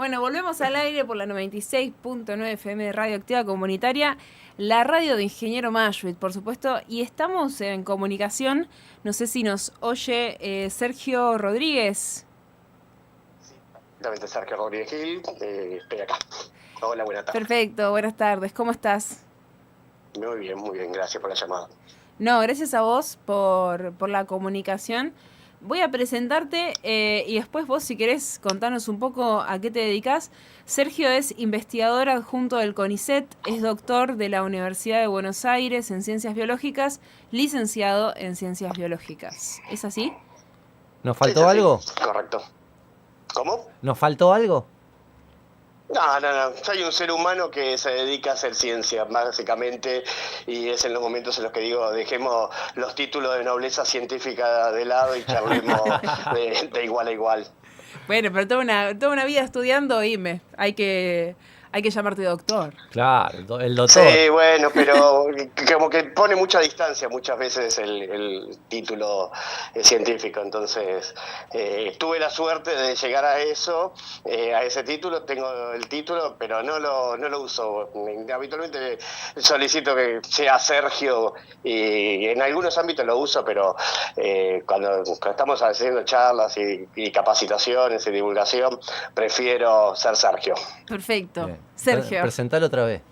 Bueno, volvemos al aire por la 96.9 FM de Radio Activa Comunitaria, la radio de Ingeniero Mayuit, por supuesto, y estamos en comunicación. No sé si nos oye Sergio Rodríguez. Exactamente, Sergio Rodríguez Gil, estoy acá. Hola, buenas tardes. Perfecto, buenas tardes, ¿cómo estás? Muy bien, gracias por la llamada. No, gracias a vos por la comunicación. Voy a presentarte y después vos, si querés, contanos un poco a qué te dedicas. Sergio es investigador adjunto del CONICET, es doctor de la Universidad de Buenos Aires en Ciencias Biológicas, licenciado en Ciencias Biológicas. ¿Es así? ¿Nos faltó algo? Correcto. ¿Cómo? ¿Nos faltó algo? No. Soy un ser humano que se dedica a hacer ciencia, básicamente, y es en los momentos en los que digo, dejemos los títulos de nobleza científica de lado y charlemos de igual a igual. Bueno, pero toda una vida estudiando, dime, hay que llamarte doctor. Claro, el doctor. Sí, bueno, pero como que pone mucha distancia muchas veces el título científico, entonces tuve la suerte de llegar a eso, a ese título, tengo el título, pero no lo uso. Habitualmente solicito que sea Sergio y en algunos ámbitos lo uso, pero cuando estamos haciendo charlas y capacitaciones y divulgación, prefiero ser Sergio. Perfecto. Bien. Sergio. Presentalo otra vez.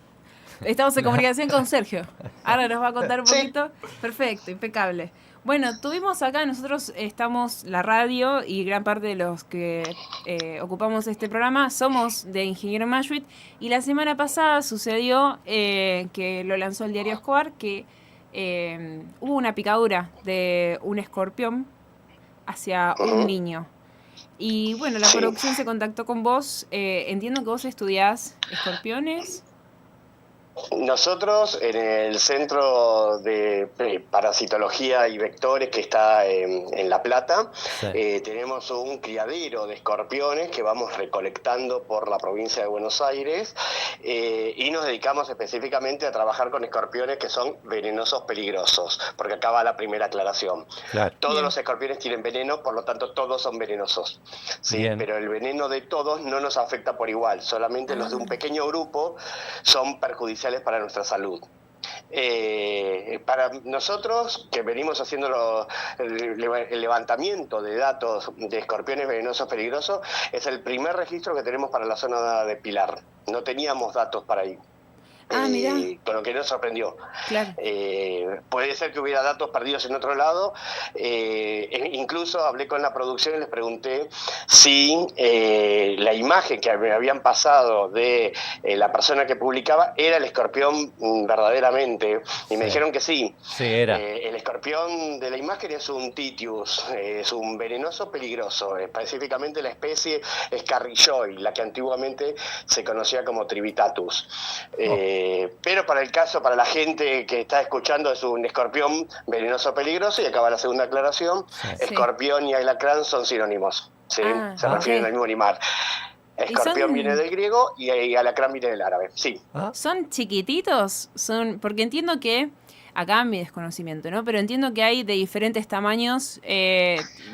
Estamos en comunicación con Sergio. Ahora nos va a contar un poquito. Perfecto, impecable. Bueno, tuvimos acá, nosotros estamos la radio y gran parte de los que ocupamos este programa somos de Ingeniero Mayuit, y la semana pasada sucedió que lo lanzó el diario Escobar, que hubo una picadura de un escorpión hacia un niño. Y bueno, la producción se contactó con vos. Entiendo que vos estudiás escorpiones. Nosotros en el Centro de Parasitología y Vectores que está en La Plata, sí, tenemos un criadero de escorpiones que vamos recolectando por la provincia de Buenos Aires y nos dedicamos específicamente a trabajar con escorpiones que son venenosos peligrosos, porque acá va la primera aclaración. Claro. Todos los escorpiones tienen veneno, por lo tanto todos son venenosos, ¿sí? Pero el veneno de todos no nos afecta por igual, solamente los de un pequeño grupo son perjudiciales para nuestra salud. Para nosotros, que venimos haciendo el levantamiento de datos de escorpiones venenosos peligrosos, es el primer registro que tenemos para la zona de Pilar. No teníamos datos para ahí. Con lo que nos sorprendió. Claro. Puede ser que hubiera datos perdidos en otro lado. Incluso hablé con la producción y les pregunté si la imagen que me habían pasado de la persona que publicaba era el escorpión verdaderamente, y me dijeron que sí. Sí, era. El escorpión de la imagen es un Titius, es un venenoso peligroso, específicamente la especie es Carrilloy, la que antiguamente se conocía como Trivitatus. Pero para el caso, para la gente que está escuchando, es un escorpión venenoso peligroso, y acaba la segunda aclaración. Sí. Escorpión y alacrán son sinónimos, ¿sí? Se refieren al mismo animal. Escorpión viene del griego y alacrán viene del árabe, sí. ¿Son chiquititos? Porque entiendo que, acá mi desconocimiento, ¿no? Pero entiendo que hay de diferentes tamaños,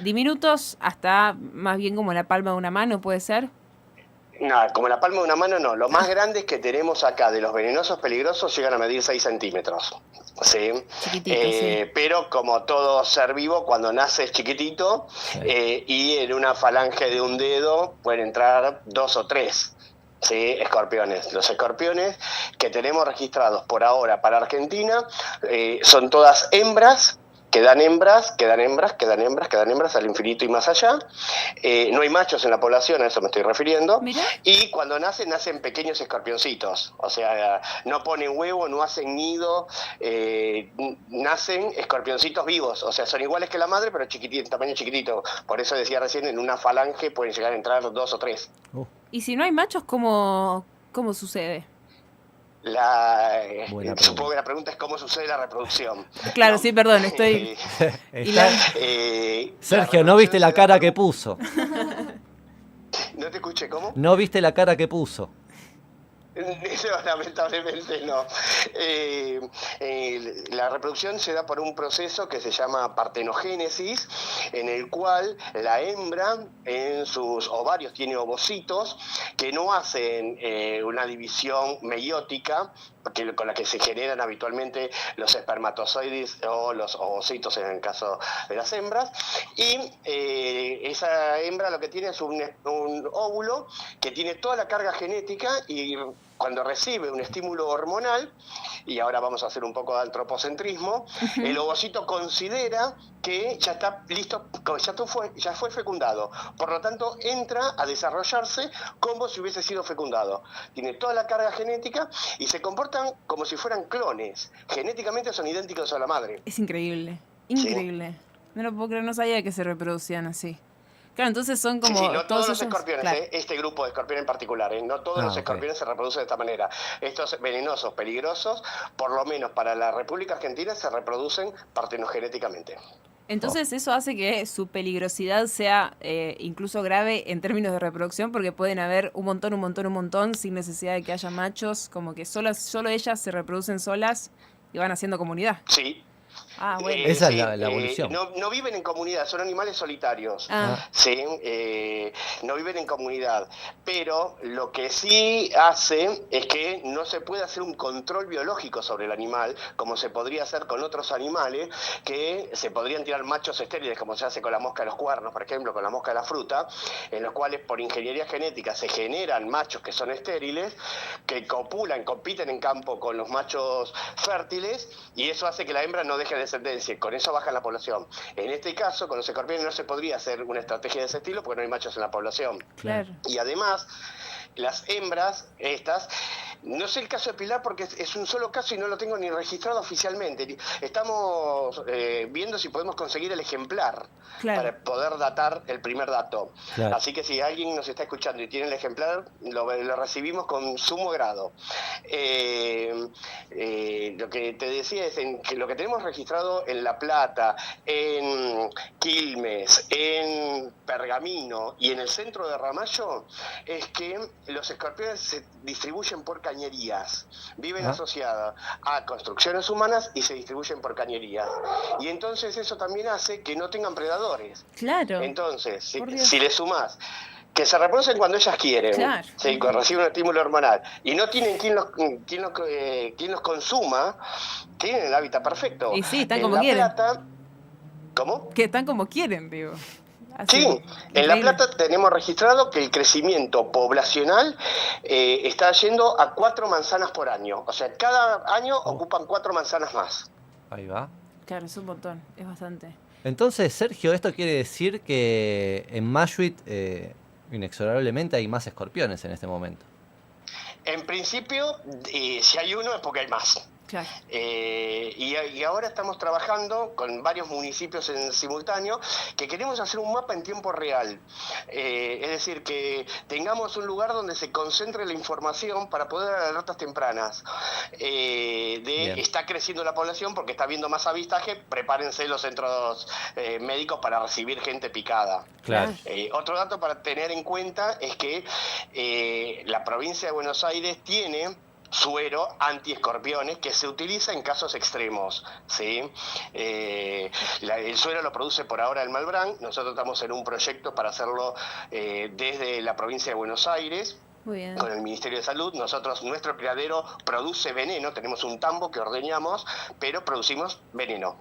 diminutos hasta más bien como la palma de una mano, ¿puede ser? No, como la palma de una mano no. Los más grandes que tenemos acá de los venenosos peligrosos llegan a medir 6 centímetros. ¿Sí? Sí. Pero como todo ser vivo, cuando nace es chiquitito, sí, y en una falange de un dedo pueden entrar 2 o 3. Sí, escorpiones. Los escorpiones que tenemos registrados por ahora para Argentina son todas hembras. Quedan hembras al infinito y más allá. No hay machos en la población, a eso me estoy refiriendo. ¿Mirá? Y cuando nacen pequeños escorpioncitos. O sea, no ponen huevo, no hacen nido, nacen escorpioncitos vivos. O sea, son iguales que la madre, pero tamaño chiquitito. Por eso decía recién, en una falange pueden llegar a entrar 2 o 3. Y si no hay machos, ¿cómo sucede? Supongo que la pregunta es cómo sucede la reproducción. Claro, ¿no? Sí, perdón, estoy... Sergio, ¿no viste la cara que puso? No te escuché, ¿cómo? ¿No viste la cara que puso? No, lamentablemente no. La reproducción se da por un proceso que se llama partenogénesis, en el cual la hembra en sus ovarios tiene ovocitos que no hacen una división meiótica, con la que se generan habitualmente los espermatozoides o los ovocitos en el caso de las hembras, y esa hembra lo que tiene es un óvulo que tiene toda la carga genética, y cuando recibe un estímulo hormonal, y ahora vamos a hacer un poco de antropocentrismo, el ovocito considera que ya está listo, ya fue fecundado, por lo tanto entra a desarrollarse como si hubiese sido fecundado. Tiene toda la carga genética y se comportan como si fueran clones. Genéticamente son idénticos a la madre. Es increíble, increíble. ¿Sí? No lo puedo creer, no sabía que se reproducían así. Claro, entonces son como... Sí, no todos los escorpiones, claro. Este grupo de escorpiones en particular, no todos los escorpiones se reproducen de esta manera. Estos venenosos, peligrosos, por lo menos para la República Argentina, se reproducen partenogenéticamente. Entonces eso hace que su peligrosidad sea incluso grave en términos de reproducción, porque pueden haber un montón sin necesidad de que haya machos, como que solo ellas se reproducen solas y van haciendo comunidad. Sí. Ah, bueno. Esa es la evolución. No viven en comunidad, son animales solitarios. ¿Sí? No viven en comunidad. Pero lo que sí hace es que no se puede hacer un control biológico sobre el animal, como se podría hacer con otros animales, que se podrían tirar machos estériles, como se hace con la mosca de los cuernos, por ejemplo, con la mosca de la fruta, en los cuales por ingeniería genética se generan machos que son estériles, que copulan, compiten en campo con los machos fértiles, y eso hace que la hembra no deje descendencia, con eso baja la población. En este caso, con los escorpiones no se podría hacer una estrategia de ese estilo porque no hay machos en la población. Claro. Y además, las hembras, estas, no sé el caso de Pilar porque es un solo caso y no lo tengo ni registrado oficialmente. Estamos viendo si podemos conseguir el ejemplar para poder datar el primer dato. Claro. Así que si alguien nos está escuchando y tiene el ejemplar, lo recibimos con sumo grado. Lo que te decía es que lo que tenemos registrado en La Plata, en Quilmes, en Pergamino y en el centro de Ramallo es que los escorpiones se distribuyen por cañerías, viven asociadas a construcciones humanas y se distribuyen por cañerías. Y entonces eso también hace que no tengan predadores. Claro. Entonces, si le sumás que se reproducen cuando ellas quieren, claro. ¿sí? Cuando reciben un estímulo hormonal, y no tienen quien los consuma, tienen el hábitat perfecto. Y sí, están como quieren. Plata, ¿cómo? Que están como quieren, digo. Así, sí, en La Plata tenemos registrado que el crecimiento poblacional está yendo a 4 manzanas por año. O sea, cada año ocupan 4 manzanas más. Ahí va. Claro, es un montón, es bastante. Entonces, Sergio, ¿esto quiere decir que en Mashuit inexorablemente hay más escorpiones en este momento? En principio, si hay uno es porque hay más. Claro. Y ahora estamos trabajando con varios municipios en simultáneo que queremos hacer un mapa en tiempo real, es decir, que tengamos un lugar donde se concentre la información para poder dar alertas tempranas está creciendo la población porque está habiendo más avistaje, prepárense los centros médicos para recibir gente picada. Claro. Otro dato para tener en cuenta es que la provincia de Buenos Aires tiene suero antiescorpiones que se utiliza en casos extremos, ¿sí? El suero lo produce por ahora el Malbrán. Nosotros estamos en un proyecto para hacerlo desde la provincia de Buenos Aires. Muy bien. Con el Ministerio de Salud. Nuestro criadero produce veneno, tenemos un tambo que ordeñamos, pero producimos veneno.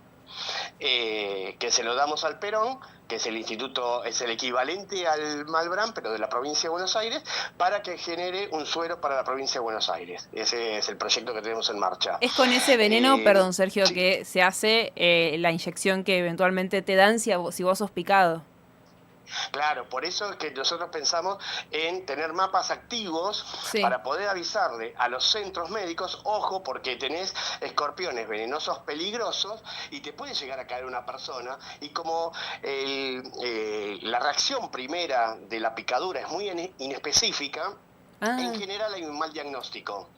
Que se lo damos al Perón, que es el instituto, es el equivalente al Malbrán, pero de la provincia de Buenos Aires, para que genere un suero para la provincia de Buenos Aires. Ese es el proyecto que tenemos en marcha. Es con ese veneno, perdón Sergio, sí, que se hace la inyección que eventualmente te dan si vos sos picado. Claro, por eso es que nosotros pensamos en tener mapas activos para poder avisarle a los centros médicos, ojo, porque tenés escorpiones venenosos peligrosos y te puede llegar a caer una persona, y como la reacción primera de la picadura es muy inespecífica, en general hay un mal diagnóstico.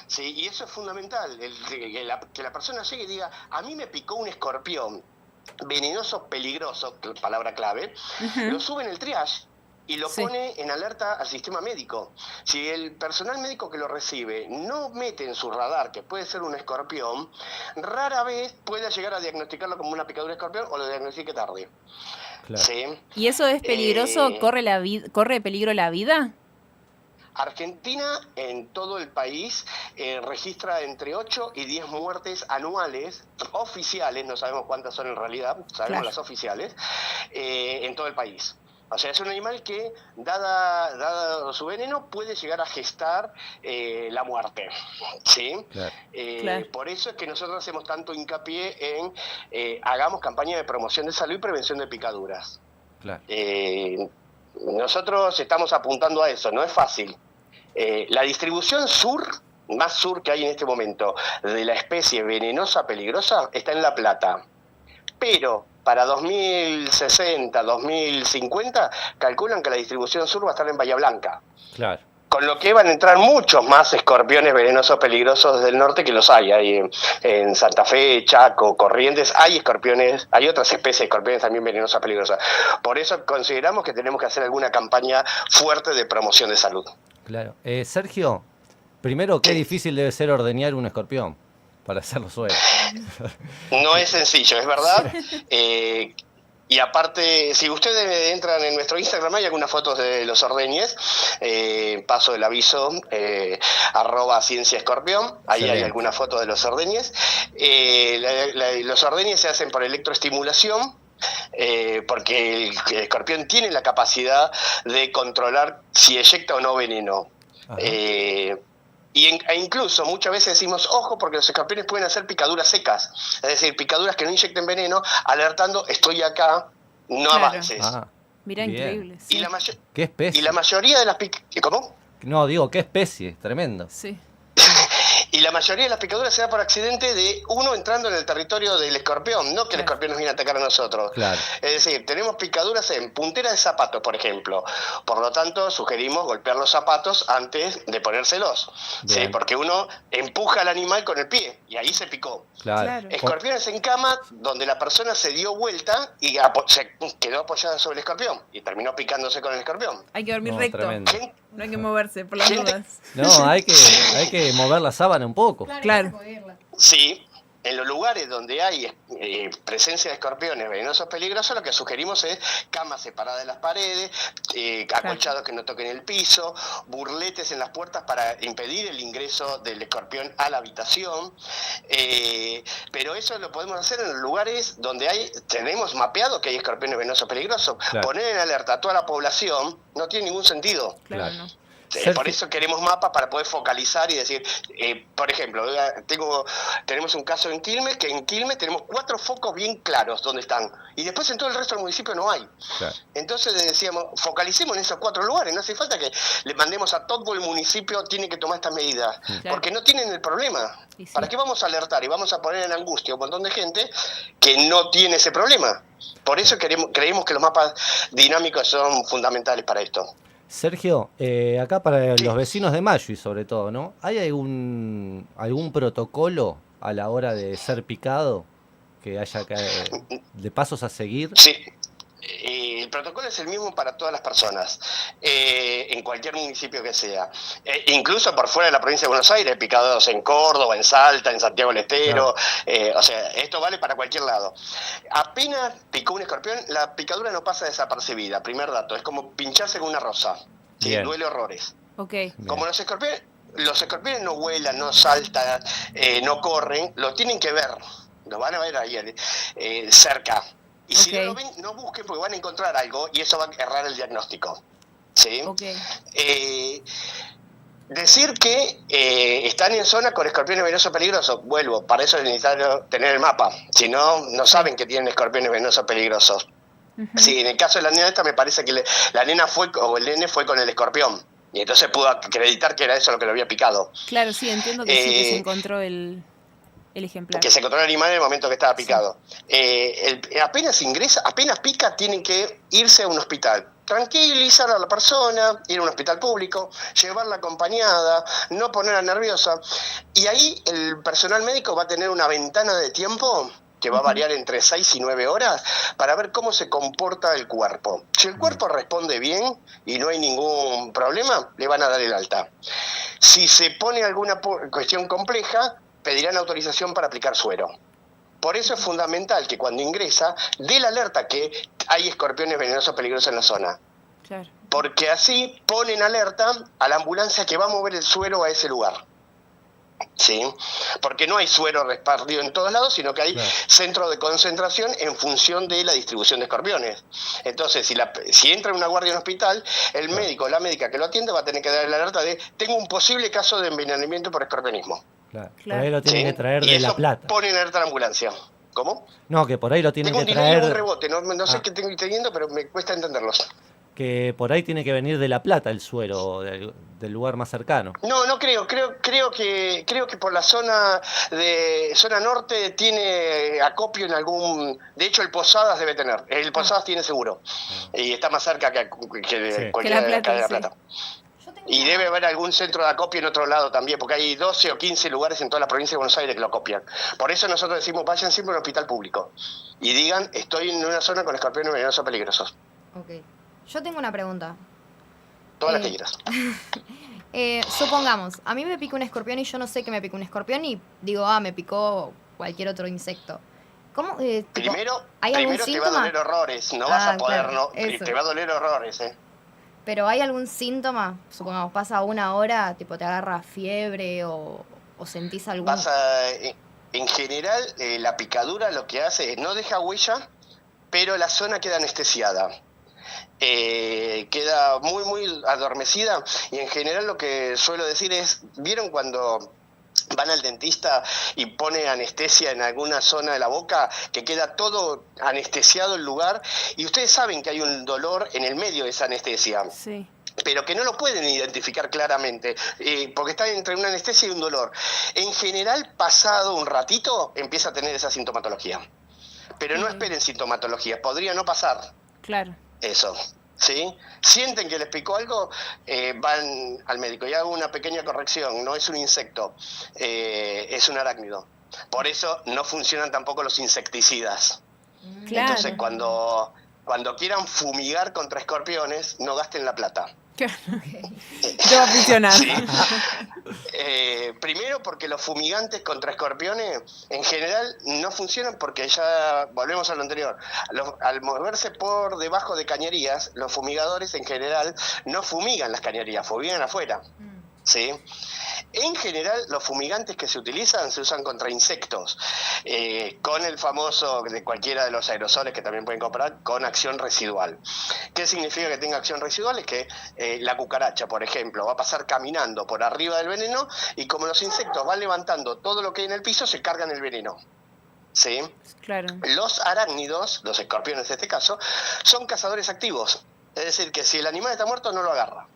Sí, y eso es fundamental, que la persona llegue y diga, a mí me picó un escorpión venenoso, peligroso, palabra clave, lo suben el triage, y lo pone en alerta al sistema médico. Si el personal médico que lo recibe no mete en su radar que puede ser un escorpión, rara vez puede llegar a diagnosticarlo como una picadura de escorpión o lo diagnostique tarde. Claro. ¿Sí? ¿Y eso es peligroso? ¿Corre peligro la vida? Argentina en todo el país registra entre 8 y 10 muertes anuales oficiales, no sabemos cuántas son en realidad, sabemos las oficiales, en todo el país. O sea, es un animal que, dada su veneno, puede llegar a gestar la muerte, ¿sí? Claro. Por eso es que nosotros hacemos tanto hincapié en hagamos campaña de promoción de salud y prevención de picaduras. Claro. Nosotros estamos apuntando a eso, no es fácil. La distribución más sur que hay en este momento, de la especie venenosa peligrosa, está en La Plata. Pero para 2060, 2050, calculan que la distribución sur va a estar en Bahía Blanca. Claro. Con lo que van a entrar muchos más escorpiones venenosos peligrosos del norte que los hay. Hay en Santa Fe, Chaco, Corrientes, hay escorpiones, hay otras especies de escorpiones también venenosas peligrosas. Por eso consideramos que tenemos que hacer alguna campaña fuerte de promoción de salud. Claro. Sergio, primero, qué difícil debe ser ordeñar un escorpión para hacerlo suelo. No es sencillo, es verdad. Y aparte, si ustedes entran en nuestro Instagram, hay algunas fotos de los ordeñes, paso el aviso, @cienciaescorpión, ahí hay algunas fotos de los ordeñes. Los ordeñes se hacen por electroestimulación, porque el escorpión tiene la capacidad de controlar si eyecta o no veneno. E incluso muchas veces decimos, ojo, porque los escorpiones pueden hacer picaduras secas, es decir, picaduras que no inyecten veneno, alertando, estoy acá, no avances. Mira, increíble. Sí. ¿Qué especie? Y la mayoría de las ¿Cómo? No, digo, ¿qué especie? Tremendo. Sí. Y la mayoría de las picaduras se da por accidente de uno entrando en el territorio del escorpión, no que el escorpión nos viene a atacar a nosotros. Claro. Es decir, tenemos picaduras en punteras de zapatos, por ejemplo. Por lo tanto, sugerimos golpear los zapatos antes de ponérselos. ¿Sí? Porque uno empuja al animal con el pie y ahí se picó. Claro. Escorpiones en cama donde la persona se dio vuelta y se quedó apoyada sobre el escorpión y terminó picándose con el escorpión. Hay que dormir recto. No hay que moverse por las dudas. No, hay que mover la sábana un poco. Claro. Sí, en los lugares donde hay presencia de escorpiones venenosos peligrosos, lo que sugerimos es camas separadas de las paredes, acolchados que no toquen el piso, burletes en las puertas para impedir el ingreso del escorpión a la habitación. Pero eso lo podemos hacer en los lugares donde tenemos mapeado que hay escorpiones venenosos peligrosos. Claro. Poner en alerta a toda la población no tiene ningún sentido. Claro, no. Por eso queremos mapas para poder focalizar y decir, por ejemplo, tenemos un caso en Quilmes, que en Quilmes tenemos 4 focos bien claros donde están, y después en todo el resto del municipio no hay. Claro. Entonces decíamos, focalicemos en esos 4 lugares, no hace falta que le mandemos a todo el municipio, tiene que tomar estas medidas, porque no tienen el problema. Sí. ¿Para qué vamos a alertar y vamos a poner en angustia a un montón de gente que no tiene ese problema? Por eso creemos que los mapas dinámicos son fundamentales para esto. Sergio, acá para los vecinos de Mayui sobre todo, ¿no? ¿Hay algún protocolo a la hora de ser picado que haya de pasos a seguir? Sí, el protocolo es el mismo para todas las personas, en cualquier municipio que sea. Incluso por fuera de la provincia de Buenos Aires, picados en Córdoba, en Salta, en Santiago del Estero. O sea, esto vale para cualquier lado. Apenas picó un escorpión, la picadura no pasa desapercibida. Primer dato, es como pincharse con una rosa. ¿Sí? Duele horrores. Okay. Como los escorpiones no vuelan, no saltan, no corren, lo tienen que ver. Lo van a ver ahí cerca. Y si no lo ven, no busquen porque van a encontrar algo y eso va a errar el diagnóstico. ¿Sí? Decir que están en zona con escorpiones venenosos peligrosos, vuelvo, para eso es necesario tener el mapa. Si no, no saben que tienen escorpiones venenosos peligrosos. Sí, en el caso de la nena esta me parece que la nena el nene fue con el escorpión. Y entonces pudo acreditar que era eso lo que lo había picado. Claro, sí, entiendo que sí, que se encontró el ejemplar. Que se encontró el animal en el momento que estaba picado. Apenas pica, tienen que irse a un hospital. Tranquilizar a la persona, ir a un hospital público, llevarla acompañada, no ponerla nerviosa. Y ahí el personal médico va a tener una ventana de tiempo que va a variar entre 6 y 9 horas, para ver cómo se comporta el cuerpo. Si el cuerpo responde bien y no hay ningún problema, le van a dar el alta. Si se pone alguna cuestión compleja, pedirán autorización para aplicar suero. Por eso es fundamental que cuando ingresa dé la alerta que hay escorpiones venenosos peligrosos en la zona. Claro. Porque así ponen alerta a la ambulancia que va a mover el suero a ese lugar. ¿Sí? Porque no hay suero repartido en todos lados, sino que hay centros de concentración en función de la distribución de escorpiones. Entonces, si entra una guardia en un hospital, el médico o la médica que lo atiende va a tener que dar la alerta de tengo un posible caso de envenenamiento por escorpionismo. Claro. Por ahí lo tienen que traer y de La Plata. Ponen alerta a la ambulancia. ¿Cómo? No, que por ahí lo tienen tengo que un delay traer. Y un rebote, no sé qué tengo teniendo, pero me cuesta entenderlos. Que por ahí tiene que venir de La Plata el suero, del lugar más cercano. No creo que por la zona norte tiene acopio en algún, de hecho el Posadas debe tener, el Posadas tiene seguro, y está más cerca que cualquiera de acá de La Plata. Y debe haber algún centro de acopio en otro lado también, porque hay 12 o 15 lugares en toda la provincia de Buenos Aires que lo copian. Por eso nosotros decimos, vayan siempre a un hospital público y digan, estoy en una zona con escorpiones venenosos peligrosos. Ok. Yo tengo una pregunta. Todas las que quieras. Supongamos, a mí me pica un escorpión y yo no sé que me picó un escorpión y digo, me picó cualquier otro insecto. ¿Cómo? Primero ¿hay algún te síntoma? va a doler horrores, no vas a poder, claro, te va a doler horrores, Pero ¿hay algún síntoma? Supongamos, pasa una hora, tipo te agarra fiebre o sentís algún... En general, la picadura lo que hace es no deja huella, pero la zona queda anestesiada. Queda muy muy adormecida y en general lo que suelo decir es, ¿vieron cuando van al dentista y pone anestesia en alguna zona de la boca, que queda todo anestesiado el lugar y ustedes saben que hay un dolor en el medio de esa anestesia? Sí. Pero que no lo pueden identificar claramente, porque está entre una anestesia y un dolor. En general, pasado un ratito, empieza a tener esa sintomatología. Pero no esperen sintomatología, podría no pasar. Claro. Eso, ¿sí? Sienten que les picó algo, van al médico. Y hago una pequeña corrección, no es un insecto, es un arácnido. Por eso no funcionan tampoco los insecticidas. Claro. Entonces, cuando quieran fumigar contra escorpiones, no gasten la plata. No va a funcionar. Sí. Primero porque los fumigantes contra escorpiones en general no funcionan porque ya volvemos a lo anterior. Al moverse por debajo de cañerías, los fumigadores en general no fumigan las cañerías, fumigan afuera. ¿Sí? En general, los fumigantes que se usan contra insectos, con el famoso de cualquiera de los aerosoles que también pueden comprar, con acción residual. ¿Qué significa que tenga acción residual? Es que la cucaracha, por ejemplo, va a pasar caminando por arriba del veneno y como los insectos van levantando todo lo que hay en el piso, se cargan el veneno. ¿Sí? Claro. Los arácnidos, los escorpiones en este caso, son cazadores activos. Es decir, que si el animal está muerto, no lo agarra.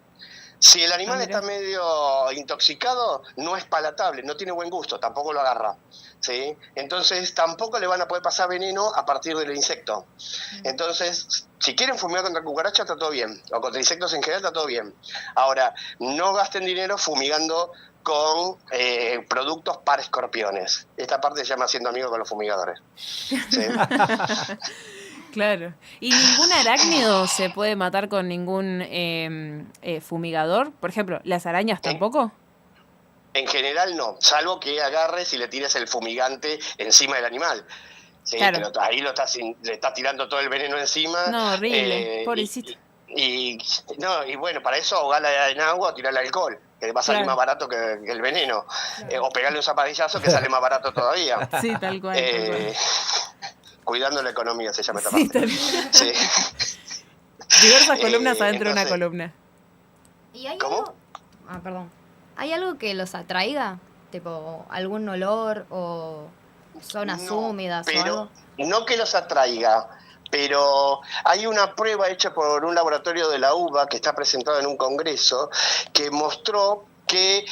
Si el animal está medio intoxicado, no es palatable, no tiene buen gusto, tampoco lo agarra, ¿sí? Entonces tampoco le van a poder pasar veneno a partir del insecto. Entonces, si quieren fumigar contra cucaracha, está todo bien, o contra insectos en general, está todo bien. Ahora, no gasten dinero fumigando con productos para escorpiones. Esta parte se llama siendo amigo con los fumigadores. ¿Sí? Claro. ¿Y ningún arácnido se puede matar con ningún fumigador? Por ejemplo, ¿las arañas tampoco? En general no, salvo que agarres y le tires el fumigante encima del animal. Sí, claro. Pero ahí le estás tirando todo el veneno encima. No, horrible, pobrecito. Y bueno, para eso ahogala en agua o tirarle alcohol, que va a salir más barato que el veneno. Claro. O pegarle un zaparrillazo que sale más barato todavía. Sí, tal cual. Cuidando la economía se llama esta parte. Sí. Diversas columnas adentro de una columna. ¿Y hay ¿Cómo? algo? Perdón. ¿Hay algo que los atraiga? Tipo, algún olor o zonas húmedas o algo. No que los atraiga, pero hay una prueba hecha por un laboratorio de la UBA que está presentada en un congreso que mostró que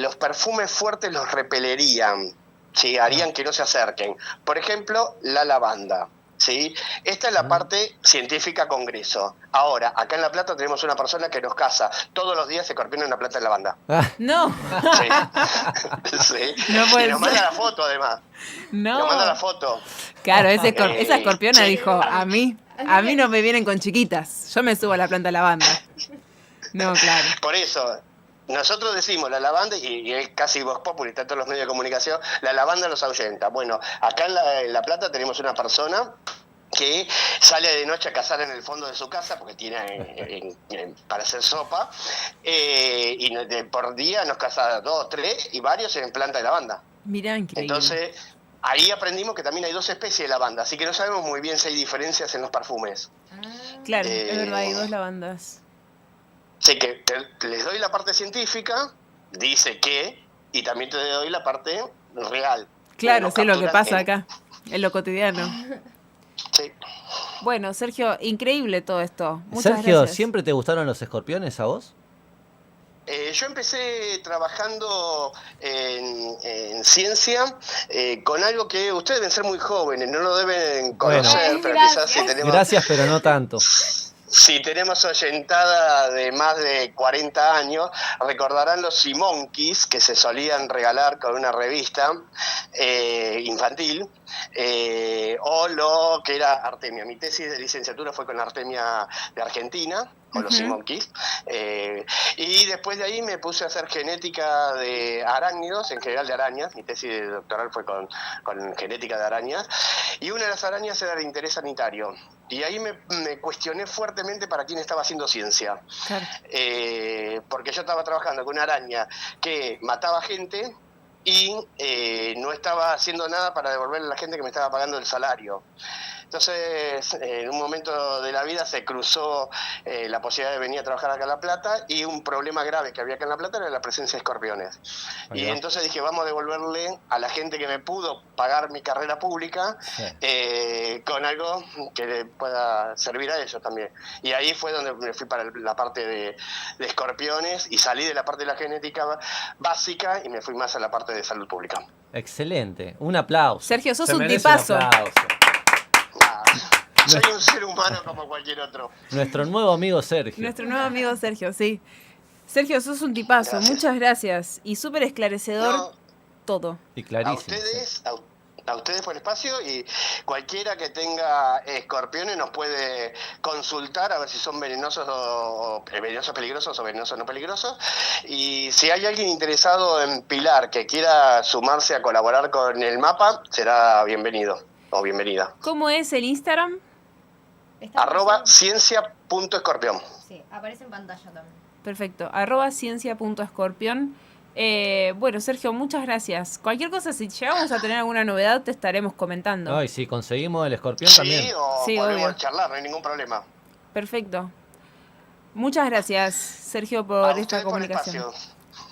los perfumes fuertes los repelerían. Sí, harían que no se acerquen. Por ejemplo, la lavanda. ¿sí? Esta es la parte científica congreso. Ahora, acá en La Plata tenemos una persona que nos caza todos los días escorpión en una planta de lavanda. No, Sí. Sí. no Y puede nos manda ser. la foto, además. No. Nos manda la foto. Claro, esa escorpiona Sí. dijo, a mí no me vienen con chiquitas, yo me subo a la planta de lavanda. No, claro. Por eso, nosotros decimos la lavanda, y es casi vox populi, está en todos los medios de comunicación, la lavanda los ahuyenta. Bueno, acá en la Plata tenemos una persona que sale de noche a cazar en el fondo de su casa porque tiene para hacer sopa, y por día nos caza 2, 3 y varios en planta de lavanda. Mirá, increíble. Entonces, ahí aprendimos que también hay 2 especies de lavanda, así que no sabemos muy bien si hay diferencias en los perfumes. Claro, es verdad, hay 2 lavandas. Así que les doy la parte científica, dice que, y también te doy la parte real. Claro, Nos sé lo que capturan pasa acá, en lo cotidiano. Sí. Bueno, Sergio, increíble todo esto. Muchas Sergio, gracias. ¿siempre te gustaron los escorpiones a vos? Yo empecé trabajando en ciencia con algo que ustedes deben ser muy jóvenes, no lo deben conocer, Bueno. pero Gracias. quizás sí tenemos... Gracias, pero no tanto. Si tenemos oyentada de más de 40 años, recordarán los Simonkeys que se solían regalar con una revista infantil, o lo que era Artemia. Mi tesis de licenciatura fue con Artemia de Argentina, con los Simonkeys. Y después de ahí me puse a hacer genética de arácnidos, en general de arañas. Mi tesis doctoral fue con genética de arañas. Y una de las arañas era de interés sanitario. Y ahí me cuestioné fuertemente para quién estaba haciendo ciencia. Claro. Porque yo estaba trabajando con una araña que mataba gente y no estaba haciendo nada para devolverle a la gente que me estaba pagando el salario. Entonces, en un momento de la vida se cruzó la posibilidad de venir a trabajar acá en La Plata, y un problema grave que había acá en La Plata era la presencia de escorpiones. Ahí Y va. entonces dije, vamos a devolverle a la gente que me pudo pagar mi carrera pública con algo que le pueda servir a ellos también. Y ahí fue donde me fui para la parte de escorpiones, y salí de la parte de la genética básica y me fui más a la parte de salud pública. Excelente. Un aplauso. Sergio, sos Se un merece tipazo. aplauso. Ah, soy un ser humano como cualquier otro. Nuestro nuevo amigo Sergio. Nuestro nuevo amigo Sergio, sí. Sergio, sos un tipazo, Gracias. muchas gracias. Y súper esclarecedor No, todo. Y a clarísimo. ustedes, a ustedes por el espacio, y cualquiera que tenga escorpiones nos puede consultar a ver si son venenosos o venenosos peligrosos o venenosos no peligrosos. Y si hay alguien interesado en Pilar que quiera sumarse a colaborar con el mapa, será bienvenido o bienvenida. ¿Cómo es el Instagram? Está @ciencia.escorpión. Sí, aparece en pantalla también. Perfecto, @ciencia.escorpión. Bueno, Sergio, muchas gracias. Cualquier cosa, si llegamos a tener alguna novedad, te estaremos comentando. No, y si conseguimos el escorpión Sí, también. o Sí, podemos obvio. charlar, no hay ningún problema. Perfecto. Muchas gracias, Sergio, A por esta ustedes por el comunicación. espacio.